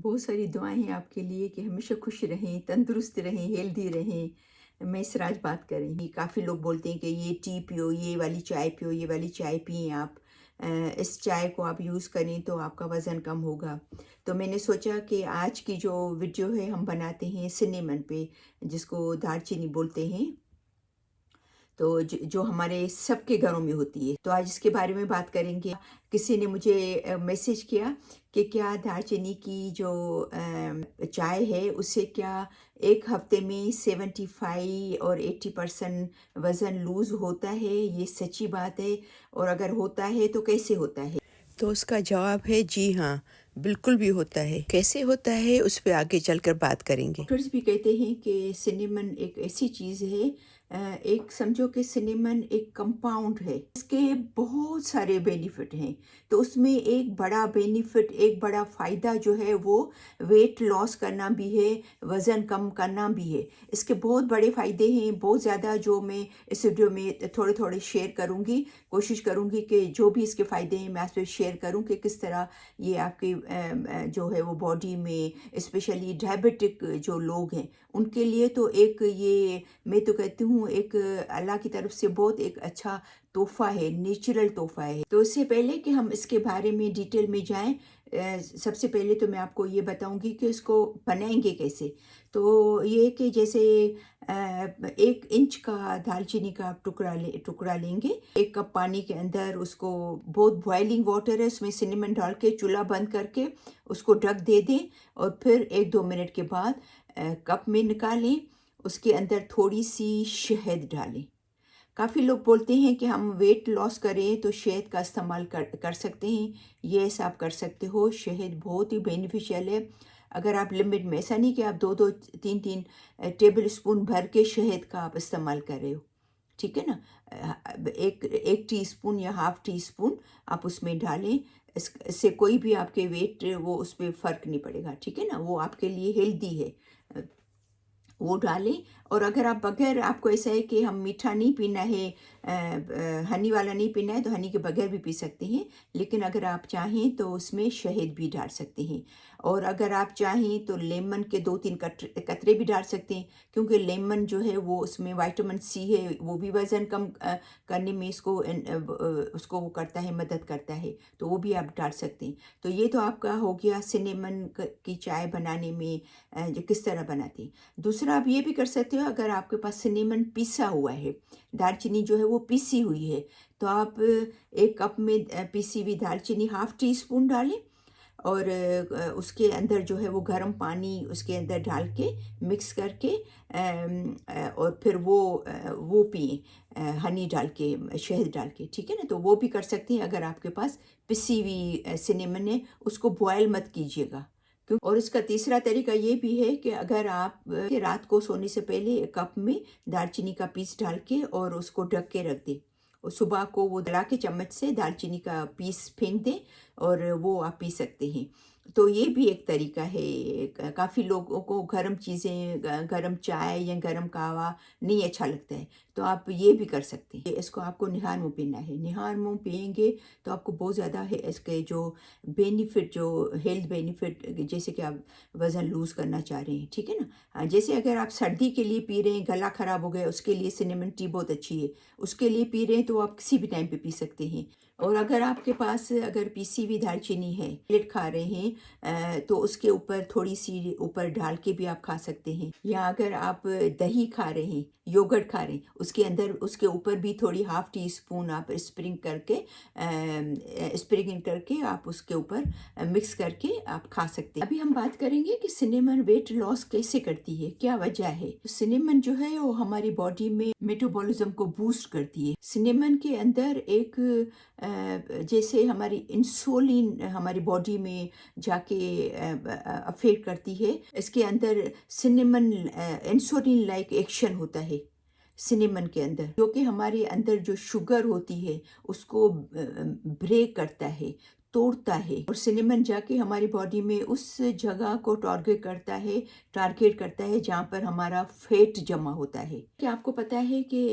बहुत सारी दुआएं हैं आपके लिए कि हमेशा खुश रहें, तंदुरुस्त रहें, हेल्दी रहें। मैं इसराज बात कर रही हूँ। काफ़ी लोग बोलते हैं कि ये टी पियो, ये वाली चाय पियो, ये वाली चाय पिएँ आप। इस चाय को आप यूज़ करें तो आपका वज़न कम होगा। तो मैंने सोचा कि आज की जो वीडियो है हम बनाते हैं सिनेमन पे, जिसको दालचीनी बोलते हैं। तो जो हमारे सबके घरों में होती है, तो आज इसके बारे में बात करेंगे। किसी ने मुझे मैसेज किया कि क्या दालचीनी की जो चाय है उससे क्या एक हफ्ते में 75 और 80% वज़न लूज़ होता है? ये सच्ची बात है? और अगर होता है तो कैसे होता है? तो उसका जवाब है जी हाँ, बिल्कुल भी होता है। कैसे होता है उस पे आगे चलकर बात करेंगे। डॉक्टर्स भी कहते हैं कि सिनेमन एक ऐसी चीज़ है, एक समझो कि सिनेमन एक कंपाउंड है। इसके बहुत सारे बेनिफिट हैं। तो उसमें एक बड़ा बेनिफिट, एक बड़ा फ़ायदा जो है वो वेट लॉस करना भी है, वज़न कम करना भी है। इसके बहुत बड़े फ़ायदे हैं, बहुत ज़्यादा, जो मैं इस वीडियो में थोड़े-थोड़े शेयर करूँगी। कोशिश करूँगी कि जो भी इसके फ़ायदे हैं मैं आपसे शेयर करूँ कि किस तरह ये आपकी जो है वो बॉडी में, स्पेशली डायबिटिक जो लोग हैं उनके लिए तो एक ये, मैं तो कहती हूँ, एक अल्लाह की तरफ से बहुत एक अच्छा तोहफ़ा है, नेचुरल तोहफ़ा है। तो इससे पहले कि हम इसके बारे में डिटेल में जाएं, सबसे पहले तो मैं आपको ये बताऊंगी कि इसको बनाएंगे कैसे। तो ये कि जैसे 1 इंच का दालचीनी का आप टुकड़ा लेंगे। 1 कप पानी के अंदर उसको, बहुत बॉइलिंग वाटर है, उसमें सिनेमन डाल के चूल्हा बंद करके उसको ढक दे दें और फिर 1-2 मिनट के बाद कप में निकालें। उसके अंदर थोड़ी सी शहद डालें। काफ़ी लोग बोलते हैं कि हम वेट लॉस करें तो शहद का इस्तेमाल कर सकते हैं। येस, आप कर सकते हो। शहद बहुत ही बेनिफिशियल है। अगर आप लिमिट में, ऐसा नहीं कि आप 2-2 3-3 टेबल स्पून भर के शहद का आप इस्तेमाल कर रहे हो, ठीक है ना? एक 1 टीस्पून या हाफ़ टी स्पून आप उसमें डालें। इससे कोई भी आपके वेट वो उस पे फ़र्क नहीं पड़ेगा, ठीक है ना? वो आपके लिए हेल्दी है। अ, वो डालें। और अगर आप बगैर, आपको ऐसा है कि हम मीठा नहीं पीना है, हनी वाला नहीं पीना है, तो हनी के बगैर भी पी सकते हैं। लेकिन अगर आप चाहें तो उसमें शहद भी डाल सकते हैं। और अगर आप चाहें तो लेमन के 2-3 कतरे भी डाल सकते हैं, क्योंकि लेमन जो है वो, उसमें विटामिन सी है, वो भी वज़न कम करने में उसको वो करता है, मदद करता है। तो वो भी आप डाल सकते हैं। तो ये तो आपका हो गया सिनेमन की चाय बनाने में, जो किस तरह बनाते हैं। दूसरा आप ये भी कर सकते हो, अगर आपके पास सिनेमन पिसा हुआ है, दालचीनी जो है वो पिसी हुई है, तो आप 1 कप में पिसी हुई दालचीनी हाफ़ टी स्पून डालें। और उसके अंदर जो है वो गर्म पानी उसके अंदर डाल के मिक्स करके, और फिर वो पिएं, हनी डाल के, शहद डाल के, ठीक है ना? तो वो भी कर सकते हैं अगर आपके पास पिसी हुई सिनेमन है। उसको बॉयल मत कीजिएगा, क्यों। और इसका तीसरा तरीका ये भी है कि अगर आप रात को सोने से पहले 1 कप में दालचीनी का पीस डाल के और उसको ढक के रख दें, और सुबह को वो दला के चम्मच से दालचीनी का पीस फेंक दें और वो आप पी सकते हैं। तो ये भी एक तरीका है। काफ़ी लोगों को गरम चीज़ें, गरम चाय या गरम कहवा नहीं अच्छा लगता है, तो आप ये भी कर सकते हैं। इसको आपको निहार मुँह पीना है। निहार मुँह पिएंगे तो आपको बहुत ज़्यादा है इसके जो बेनिफिट, जो हेल्थ बेनिफिट, जैसे कि आप वज़न लूज़ करना चाह रहे हैं, ठीक है ना? जैसे अगर आप सर्दी के लिए पी रहे हैं, गला ख़राब हो गया, उसके लिए सिनेमन टी बहुत अच्छी है। उसके लिए पी रहे हैं तो आप किसी भी टाइम पे पी सकते हैं। और अगर आपके पास अगर पीसी हुई दालचीनी है, प्लेट खा रहे हैं, तो उसके ऊपर थोड़ी सी ऊपर डाल के भी आप खा सकते हैं। या अगर आप दही खा रहे हैं, योगर्ट खा रहे हैं, उसके अंदर, उसके ऊपर भी थोड़ी हाफ़ टी स्पून आप स्प्रिंकल करके आप उसके ऊपर मिक्स करके आप खा सकते हैं। अभी हम बात करेंगे कि सिनेमन वेट लॉस कैसे करती है, क्या वजह है। सिनेमन जो है वो हमारी बॉडी में मेटाबॉलिज्म को बूस्ट करती है। सिनेमन के अंदर एक जैसे हमारी इंसुलिन हमारी बॉडी में जाके अफेक्ट करती है। इसके अंदर सिनेमन इंसुलिन लाइक एक्शन होता है सिनेमन के अंदर, जो कि हमारे अंदर जो शुगर होती है उसको ब्रेक करता है, तोड़ता है। और सिनेमन जाके हमारी बॉडी में उस जगह को टारगेट करता है जहाँ पर हमारा फैट जमा होता है। क्या आपको पता है कि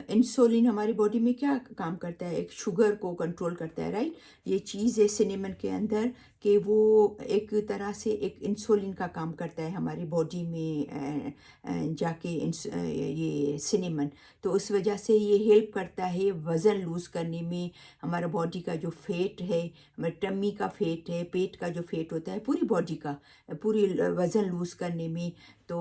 इंसुलिन हमारी बॉडी में क्या काम करता है? एक शुगर को कंट्रोल करता है, राइट? ये चीज़ है सिनेमन के अंदर कि वो एक तरह से एक इंसुलिन का काम करता है हमारी बॉडी में जाके ये सिनेमन। तो उस वजह से ये हेल्प करता है वज़न लूज़ करने में। हमारा बॉडी का जो फ़ैट है, हमारे टम्मी का फ़ैट है, पेट का जो फ़ैट होता है, पूरी बॉडी का पूरी वज़न लूज़ करने में। तो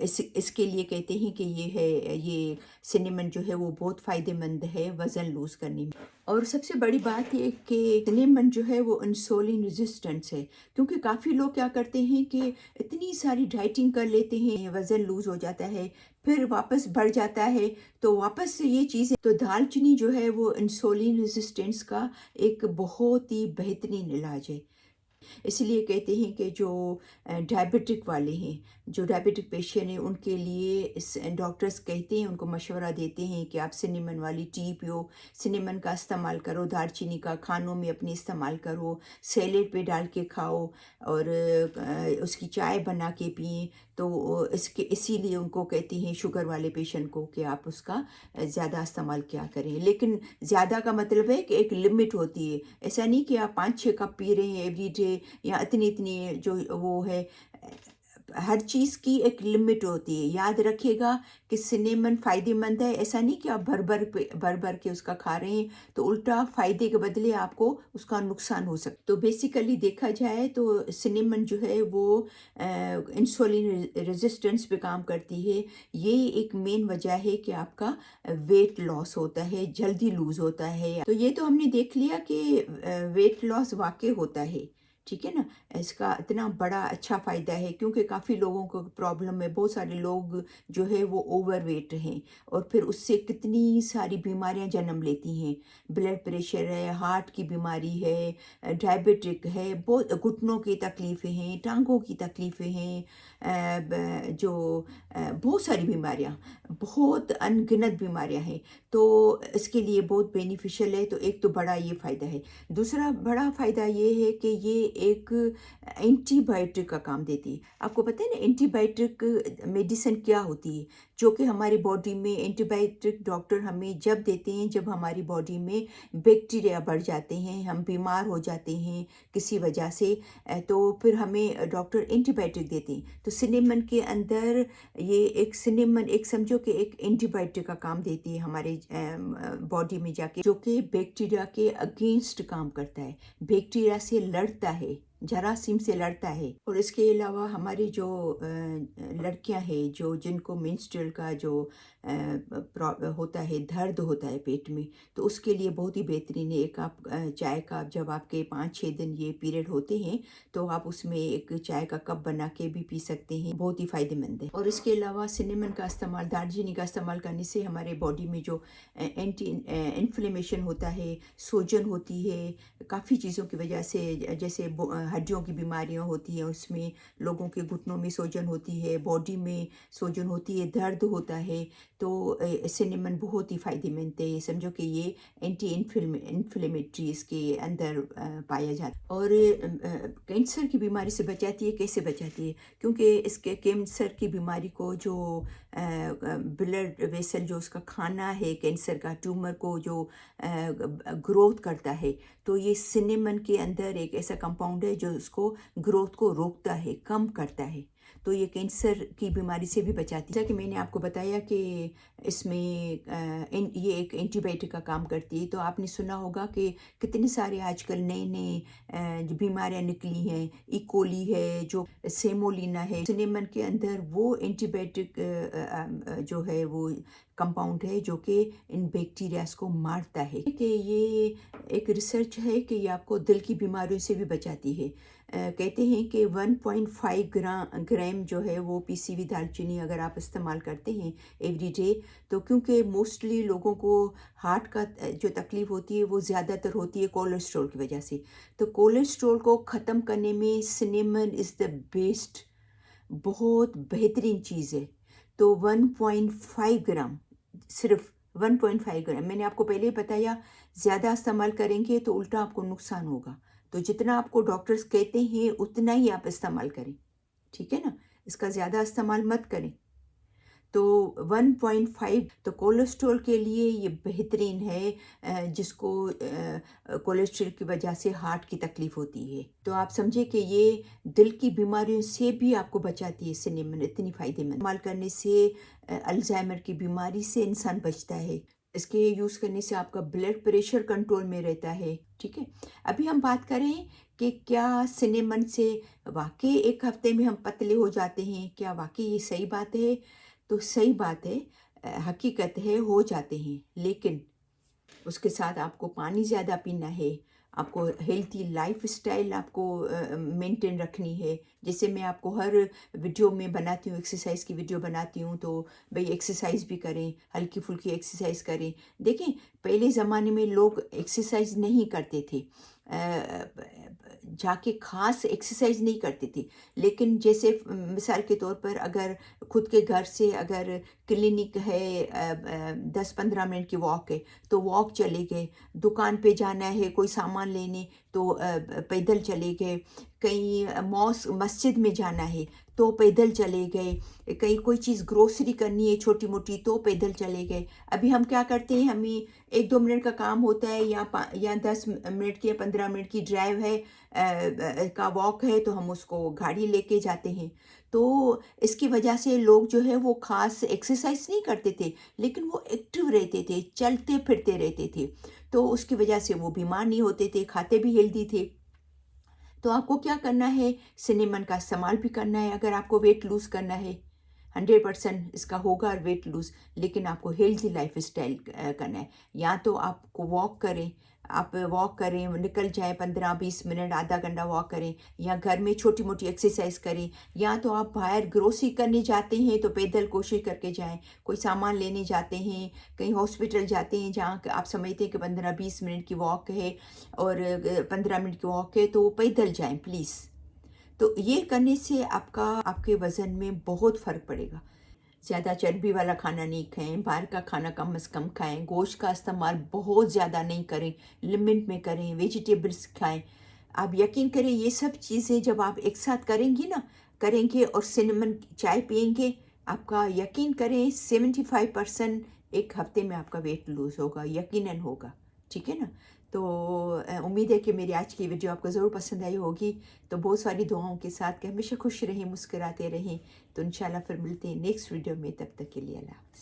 इसके लिए कहते हैं कि ये सिनेमन जो है वो बहुत फ़ायदेमंद है वज़न लूज़ करने में। और सबसे बड़ी बात ये कि सिनेमन जो है वो इंसुलिन रेजिस्टेंस है, क्योंकि काफ़ी लोग क्या करते हैं कि इतनी सारी डाइटिंग कर लेते हैं, वज़न लूज़ हो जाता है, फिर वापस बढ़ जाता है, तो वापस से ये चीज़ें। तो दालचीनी जो है वो इंसुलिन रेजिस्टेंस का एक बहुत ही बेहतरीन इलाज है। इसलिए कहते हैं कि जो डायबिटिक वाले हैं, जो डायबिटिक पेशेंट हैं, उनके लिए डॉक्टर्स कहते हैं, उनको मशवरा देते हैं कि आप सिनेमन वाली टी पियो, सिनेमन का इस्तेमाल करो, दालचीनी का खानों में अपने इस्तेमाल करो, सैलेड पे डाल के खाओ और उसकी चाय बना के पिएं। तो इसीलिए उनको कहते हैं शुगर वाले पेशेंट को कि आप उसका ज़्यादा इस्तेमाल क्या करें। लेकिन ज़्यादा का मतलब है कि एक लिमिट होती है। ऐसा नहीं कि आप 5-6 कप पी रहे हैं एवरी डे या इतनी-इतनी जो वो है। हर चीज़ की एक लिमिट होती है। याद रखिएगा कि सिनेमन फ़ायदेमंद है, ऐसा नहीं कि आप भर-भर के उसका खा रहे हैं, तो उल्टा फ़ायदे के बदले आपको उसका नुकसान हो सकता है। तो बेसिकली देखा जाए तो सिनेमन जो है वो इंसुलिन रेज़िस्टेंस पे काम करती है। ये एक मेन वजह है कि आपका वेट लॉस होता है, जल्दी लूज़ होता है। तो ये तो हमने देख लिया कि वेट लॉस वाक़ई होता है, ठीक है ना? इसका इतना बड़ा अच्छा फ़ायदा है, क्योंकि काफ़ी लोगों को प्रॉब्लम है। बहुत सारे लोग जो है वो ओवरवेट हैं और फिर उससे कितनी सारी बीमारियां जन्म लेती हैं। ब्लड प्रेशर है, हार्ट की बीमारी है, डायबिटिक है, बहुत घुटनों की तकलीफ़ें हैं, टांगों की तकलीफ़ें हैं, बहुत सारी बीमारियां, बहुत अनगिनत बीमारियां हैं। तो इसके लिए बहुत बेनिफिशियल है। तो एक तो बड़ा ये फ़ायदा है। दूसरा बड़ा फ़ायदा ये है कि ये एक एंटीबायोटिक का काम देती है। आपको पता है ना एंटीबायोटिक मेडिसिन क्या होती है? जो कि हमारी बॉडी में एंटीबायोटिक डॉक्टर हमें जब देते हैं जब हमारी बॉडी में बैक्टीरिया बढ़ जाते हैं, हम बीमार हो जाते हैं किसी वजह से, तो फिर हमें डॉक्टर एंटीबायोटिक देते हैं। तो सिनेमन के अंदर ये एक सिनेमन एक समझो कि एक एंटीबायोटिक का काम देती है हमारे बॉडी में जाके, जो कि बैक्टीरिया के अगेंस्ट काम करता है, बैक्टीरिया से लड़ता है, जरासीम से लड़ता है। और इसके अलावा हमारी जो लड़कियां हैं जो जिनको मेंस्ट्रुअल का जो होता है, दर्द होता है पेट में, तो उसके लिए बहुत ही बेहतरीन है। एक कप चाय का, जब आपके 5-6 दिन ये पीरियड होते हैं तो आप उसमें एक चाय का कप बना के भी पी सकते हैं, बहुत ही फ़ायदेमंद है। और इसके अलावा सिनेमन का इस्तेमाल, दालचीनी का इस्तेमाल करने से हमारे बॉडी में जो एंटी इन्फ्लेमेशन होता है, सूजन होती है, काफ़ी चीज़ों की वजह से, जैसे हड्डियों की बीमारियां होती हैं, उसमें लोगों के घुटनों में सूजन होती है, बॉडी में सूजन होती है, दर्द होता है, तो सिनेमन बहुत ही फ़ायदेमंद है। ये समझो कि ये एंटी इन्फ्लेमेटरी इसके अंदर पाया जाता है। और कैंसर की बीमारी से बचाती है। कैसे बचाती है? क्योंकि इसके कैंसर की बीमारी को जो ब्लड वेसल जो उसका खाना है, कैंसर का ट्यूमर को जो ग्रोथ करता है, तो ये सिनेमन के अंदर एक ऐसा कंपाउंड है जो उसको ग्रोथ को रोकता है, कम करता है। तो ये कैंसर की बीमारी से भी बचाती है। जैसा कि मैंने आपको बताया कि इसमें ये एक एंटीबायोटिक का काम करती है। तो आपने सुना होगा कि कितने सारे आजकल नए नए बीमारियां निकली हैं। इकोली है, जो सेमोलिना है, सिनेमन के अंदर वो एंटीबायोटिक जो है वो कंपाउंड है जो कि इन बैक्टीरियाज को मारता है। कि ये एक रिसर्च है कि ये आपको दिल की बीमारियों से भी बचाती है। कहते हैं कि 1.5 ग्राम जो है वो पीसी हुई दालचीनी अगर आप इस्तेमाल करते हैं एवरी डे, तो क्योंकि मोस्टली लोगों को हार्ट का जो तकलीफ़ होती है वो ज़्यादातर होती है कोलेस्ट्रॉल की वजह से। तो कोलेस्ट्रॉल को ख़त्म करने में सिनेमन इज़ द बेस्ट, बहुत बेहतरीन चीज़ है। तो 1.5 ग्राम, सिर्फ 1.5 ग्राम, मैंने आपको पहले ही बताया, ज़्यादा इस्तेमाल करेंगे तो उल्टा आपको नुकसान होगा। तो जितना आपको डॉक्टर्स कहते हैं उतना ही आप इस्तेमाल करें, ठीक है ना? इसका ज़्यादा इस्तेमाल मत करें। तो 1.5 तो कोलेस्ट्रॉल के लिए ये बेहतरीन है, जिसको कोलेस्ट्रॉल की वजह से हार्ट की तकलीफ होती है। तो आप समझे कि ये दिल की बीमारियों से भी आपको बचाती है। सिनेमन इतनी फ़ायदेमंद, इस्तेमाल करने से अल्जाइमर की बीमारी से इंसान बचता है। इसके यूज़ करने से आपका ब्लड प्रेशर कंट्रोल में रहता है। ठीक है, अभी हम बात करें कि क्या सिनेमन से वाकई एक हफ्ते में हम पतले हो जाते हैं, क्या वाकई ये सही बात है? तो सही बात है, हकीकत है, हो जाते हैं, लेकिन उसके साथ आपको पानी ज़्यादा पीना है, आपको हेल्थी लाइफस्टाइल आपको मेंटेन रखनी है। जैसे मैं आपको हर वीडियो में बनाती हूँ, एक्सरसाइज की वीडियो बनाती हूँ, तो भाई एक्सरसाइज भी करें, हल्की फुल्की एक्सरसाइज करें। देखें, पहले ज़माने में लोग एक्सरसाइज नहीं करते थे, जाके ख़ास एक्सरसाइज नहीं करते थे, लेकिन जैसे मिसाल के तौर पर अगर खुद के घर से अगर क्लिनिक है, 10-15 मिनट की वॉक है, तो वॉक चले गए, दुकान पे जाना है कोई सामान लेने तो पैदल चले गए, कहीं मस्जिद में जाना है तो पैदल चले गए, कहीं कोई चीज़ ग्रोसरी करनी है छोटी मोटी तो पैदल चले गए। अभी हम क्या करते हैं, हमें 1-2 मिनट का काम होता है, या 10 मिनट की या 15 मिनट की ड्राइव है, का वॉक है, तो हम उसको गाड़ी लेके जाते हैं। तो इसकी वजह से लोग जो है वो ख़ास एक्सरसाइज नहीं करते थे, लेकिन वो एक्टिव रहते थे, चलते फिरते रहते थे, तो उसकी वजह से वो बीमार नहीं होते थे, खाते भी हेल्दी थे। तो आपको क्या करना है, सिनेमन का इस्तेमाल भी करना है अगर आपको वेट लूज़ करना है। 100% इसका होगा वेट लूज़, लेकिन आपको हेल्थी लाइफस्टाइल करना है। या तो आपको वॉक करें, आप वॉक करें, निकल जाएँ 15-20 मिनट, आधा घंटा वॉक करें, या घर में छोटी मोटी एक्सरसाइज करें, या तो आप बाहर ग्रोसरी करने जाते हैं तो पैदल कोशिश करके जाएं, कोई सामान लेने जाते हैं, कहीं हॉस्पिटल जाते हैं जहाँ आप समझते हैं कि 15-20 मिनट की वॉक है और 15 मिनट की वॉक है, तो पैदल जाएं प्लीज़। तो ये करने से आपके वज़न में बहुत फ़र्क पड़ेगा। ज़्यादा चर्बी वाला खाना नहीं खाएं, बाहर का खाना कम से कम खाएं, गोश्त का इस्तेमाल बहुत ज़्यादा नहीं करें, लिमिट में करें, वेजिटेबल्स खाएं। आप यकीन करें, ये सब चीज़ें जब आप एक साथ करेंगे और सिनेमन चाय पिएंगे, आपका यकीन करें 75% एक हफ्ते में आपका वेट लूज़ होगा, यकीनन होगा। ठीक है ना? तो उम्मीद है कि मेरी आज की वीडियो आपको ज़रूर पसंद आई होगी। तो बहुत सारी दुआओं के साथ कि हमेशा खुश रहें, मुस्कुराते रहें। तो इंशाल्लाह फिर मिलते हैं नेक्स्ट वीडियो में, तब तक के लिए अल्लाह हाफ़िज़।